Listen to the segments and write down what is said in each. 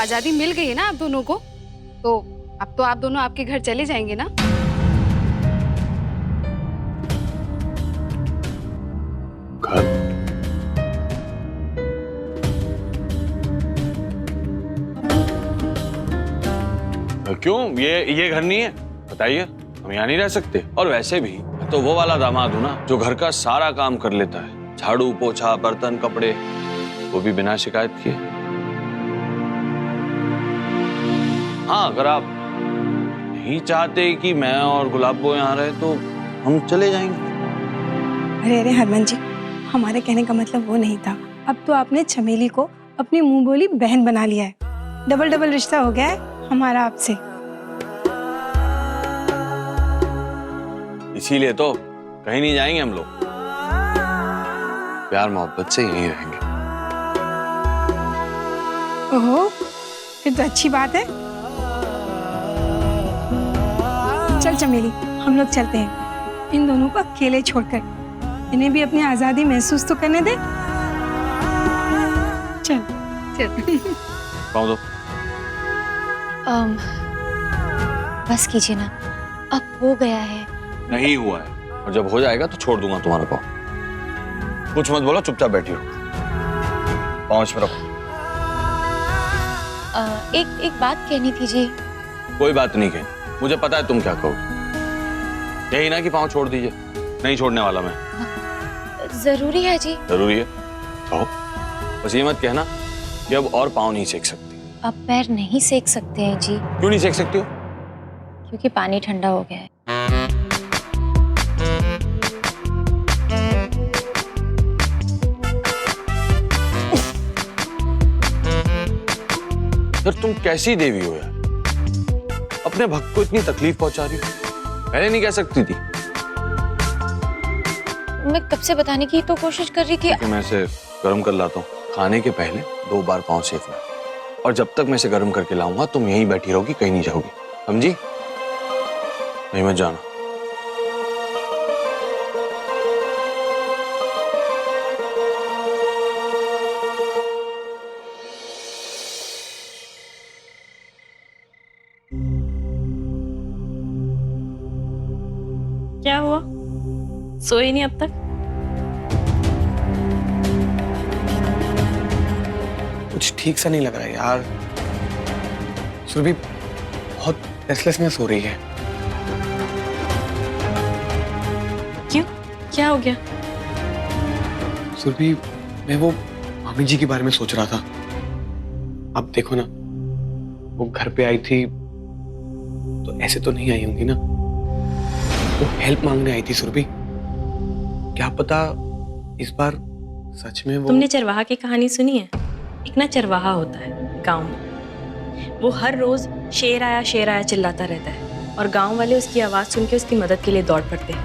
आजादी मिल गई है ना आप दोनों को, तो अब तो आप दोनों आपके घर चले जाएंगे ना। घर? क्यों? ये घर नहीं है? बताइए, हम यहाँ नहीं रह सकते। और वैसे भी मैं तो वो वाला दामाद हूँ ना जो घर का सारा काम कर लेता है, झाड़ू पोछा बर्तन कपड़े, वो भी बिना शिकायत किए। हाँ, अगर आप नहीं चाहते कि मैं और गुलाबो यहाँ रहे तो हम चले जाएंगे। अरे अरे हरमन जी, हमारे कहने का मतलब वो नहीं था। अब तो आपने चमेली को अपनी मुंह बोली बहन बना लिया है। डबल डबल रिश्ता हो गया है हमारा आपसे। इसीलिए तो कहीं नहीं जाएंगे हम लोग, प्यार मोहब्बत से यहीं रहेंगे। ओहो, फिर तो अच्छी बात है। चल चमेली, हम लोग चलते हैं, इन दोनों को अकेले छोड़कर। इन्हें भी अपनी आजादी महसूस तो करने दे। चल चल। पाँव दो। बस कीजिए ना, अब हो गया है। नहीं हुआ है, और जब हो जाएगा तो छोड़ दूंगा तुम्हारा पाँव। कुछ मत बोलो, चुपचाप बैठी रहो। पाँव इसमें रखो। एक बात कहनी थी जी। कोई बात नहीं कहनी, मुझे पता है तुम क्या कहोगे। यही ना कि पाँव छोड़ दीजिए। नहीं छोड़ने वाला मैं। जरूरी है जी। जरूरी है, कहो। बस ये मत कहना कि अब और पाँव नहीं सेक सकती। आप पैर नहीं सेक सकते हैं जी। क्यों नहीं सेक सकती हो? क्योंकि पानी ठंडा हो गया है। यार तुम कैसी देवी हो यार, अपने भक्त को इतनी तकलीफ पहुंचा रही हो। पहले नहीं कह सकती थी। मैं कब से बताने की तो कोशिश कर रही थी। कि मैं इसे गर्म कर लाता हूँ। खाने के पहले 2 बार पाँव सेकना, और जब तक मैं इसे गर्म करके लाऊंगा तुम यहीं बैठी रहोगी, कहीं नहीं जाओगी, समझी? नहीं मत जाना। क्या हुआ? सोई नहीं अब तक? कुछ ठीक सा नहीं लग रहा है यार। सुरभि बहुत रेस्टलेसनेस हो रही है। क्यों? क्या हो गया? सुरभि, मैं वो मामी जी के बारे में सोच रहा था। अब देखो ना, वो घर पे आई थी तो ऐसे तो नहीं आई होंगी ना। वो हेल्प मांगने आई थी सुरभि। क्या पता इस बार सच में वो। तुमने चरवाहा की कहानी सुनी है? एक ना चरवाहा होता है गांव में। वो हर रोज शेर आया चिल्लाता रहता है, और गांव वाले उसकी आवाज सुन के उसकी मदद के लिए दौड़ पड़ते हैं।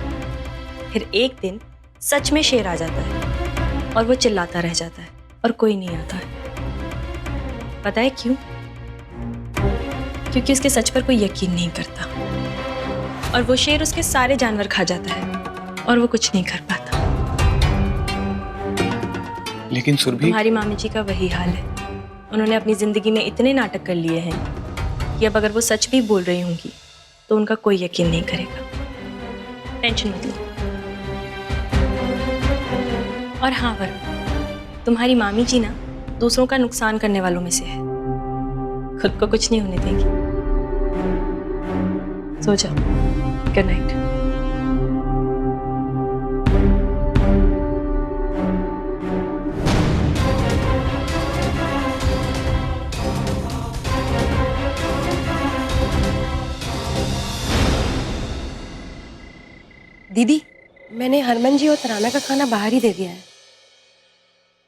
फिर एक दिन सच में शेर आ जाता है और वो चिल्लाता रह जाता है और कोई नहीं आता है। पता है क्यों? क्योंकि उसके सच पर कोई यकीन नहीं करता, और वो शेर उसके सारे जानवर खा जाता है और वो कुछ नहीं कर पाता। लेकिन सुरभि, तुम्हारी मामी जी का वही हाल है। उन्होंने अपनी जिंदगी में इतने नाटक कर लिए हैं कि अब अगर वो सच भी बोल रही होंगी तो उनका कोई यकीन नहीं करेगा। टेंशन मत लो। और हाँ वरुण, तुम्हारी मामी जी ना दूसरों का नुकसान करने वालों में से है। खुद को कुछ नहीं होने देगी। सो जाओ। Good night. दीदी, मैंने हरमन जी और तराना का खाना बाहर ही दे दिया है।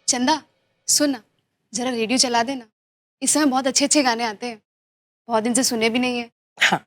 चंदा सुन ना, जरा रेडियो चला देना। इस समय बहुत अच्छे अच्छे गाने आते हैं, बहुत दिन से सुने भी नहीं है। हाँ।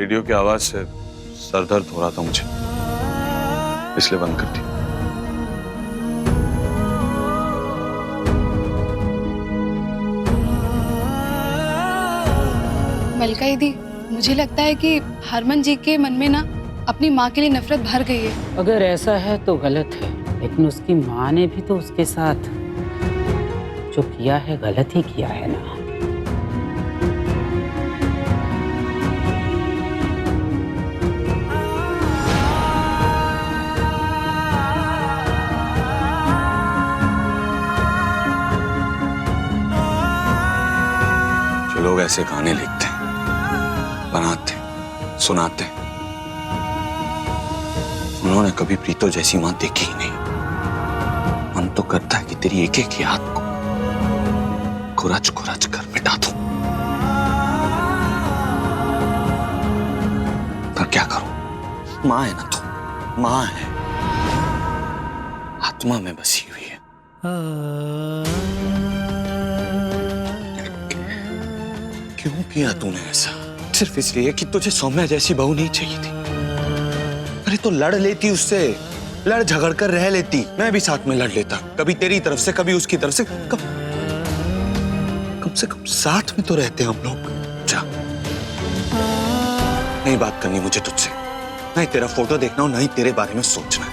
रेडियो की आवाज से सर दर्द हो रहा था मुझे, इसलिए बंद कर दी। मलका दीदी, मुझे लगता है कि हरमन जी के मन में ना अपनी माँ के लिए नफरत भर गई है। अगर ऐसा है तो गलत है, लेकिन उसकी माँ ने भी तो उसके साथ जो किया है गलत ही किया है ना। जो लोग ऐसे गाने लिखते हैं, बनाते हैं, सुनाते हैं, उन्होंने कभी प्रीतो जैसी मां देखी ही नहीं। मन तो करता है कि तेरी एक एक याद को खुरच खुरच कर मिटा दूं, पर क्या करूं? मां है ना तू, मां है, आत्मा में बसी हुई है। क्यों किया तूने ऐसा? सिर्फ इसलिए कि तुझे सौम्या जैसी बहू नहीं चाहिए थी। अरे तो लड़ लेती उससे, लड़ झगड़ कर रह लेती, मैं भी साथ में लड़ लेता, कभी तेरी तरफ से कभी उसकी तरफ से। कम से कम साथ में तो रहते हम लोग। जा, नहीं बात करनी मुझे तुझसे, नहीं तेरा फोटो देखना हो, नहीं तेरे बारे में सोचना है।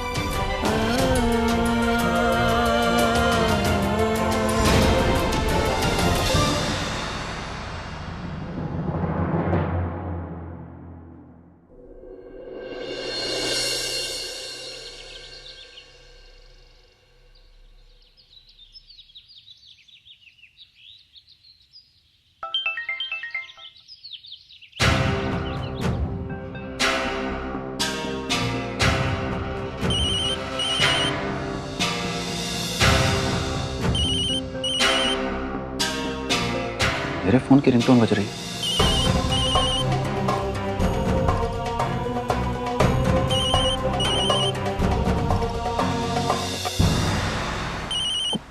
मेरे फोन की रिंगटोन बज रही है।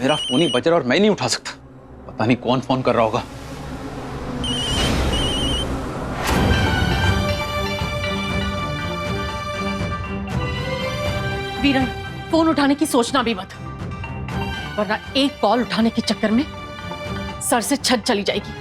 मेरा फोन ही बज रहा और मैं नहीं उठा सकता। पता नहीं कौन फोन कर रहा होगा। वीरन, फोन उठाने की सोचना भी मत, वरना एक कॉल उठाने के चक्कर में सर से छत चली जाएगी।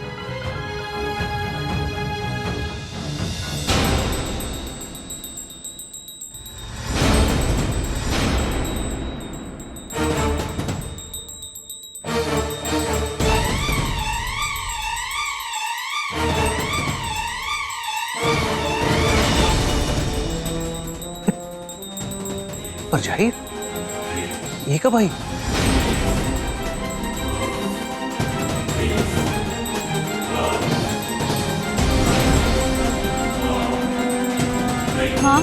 पर जाहिर, ये कब आई? हाँ,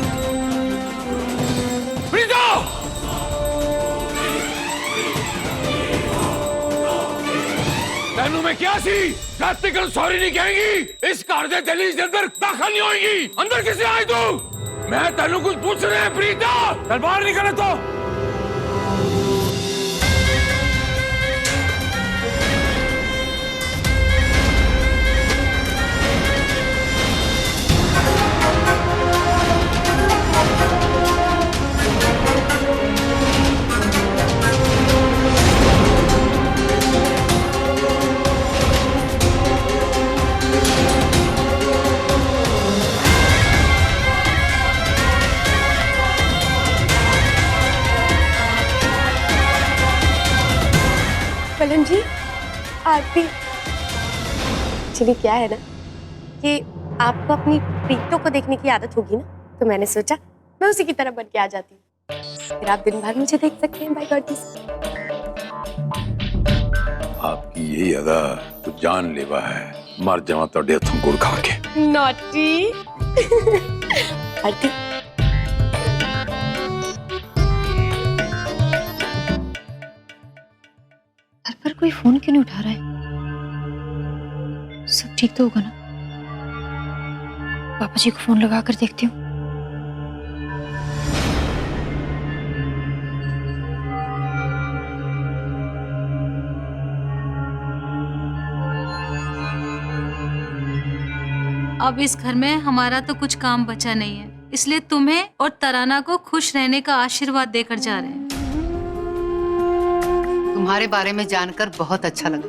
तेनू में क्या सी? जाते कल सॉरी नहीं कहेंगी, इस कार दे दहलीज दे अंदर दाखिल नहीं होएगी। अंदर किसे आई तू? मैं तेनू कुछ पूछ रहे हैं प्रीता, चल बाहर निकले तो। कलन जी, आरती। एक्चुअली क्या है ना कि आपको अपनी प्रीतो को देखने की आदत होगी ना, तो मैंने सोचा मैं उसी की तरह बन के आ जाती हूँ, फिर आप दिन भर मुझे देख सकते हैं बाय गॉड। आपकी यही अदा तो जानलेवा है, मर जावा तो हथों गुड़ खा के। नॉटी। आरती, घर पर कोई फोन क्यों नहीं उठा रहा है? सब ठीक तो होगा ना? पापा जी को फोन लगा कर देखती हूँ। अब इस घर में हमारा तो कुछ काम बचा नहीं है, इसलिए तुम्हें और तराना को खुश रहने का आशीर्वाद देकर जा रहे हैं। तुम्हारे बारे में जानकर बहुत अच्छा लगा।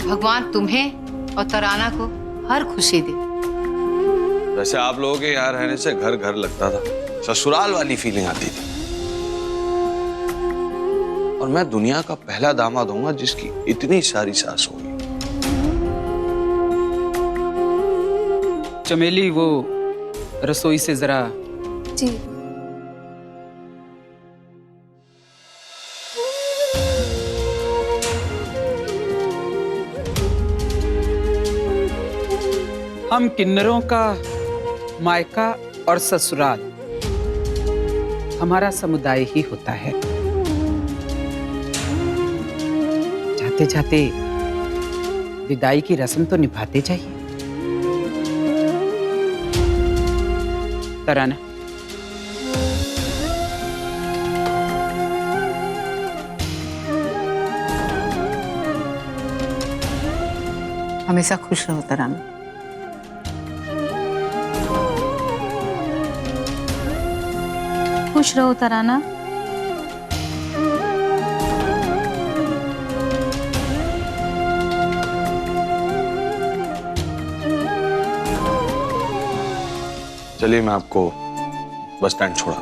भगवान तुम्हें और तराना को हर खुशी दे। वैसे आप लोगों के यहाँ रहने से घर घर लगता था, ससुराल वाली फीलिंग आती थी। और मैं दुनिया का पहला दामाद होऊंगा जिसकी इतनी सारी सास होगी। चमेली, वो रसोई से जरा। जी। हम किन्नरों का मायका और ससुराल हमारा समुदाय ही होता है। जाते जाते विदाई की रस्म तो निभाते जाइए। तराना, हमेशा खुश रहो तराना। खुश रहो तराना। चलिए मैं आपको बस स्टैंड छोड़ा।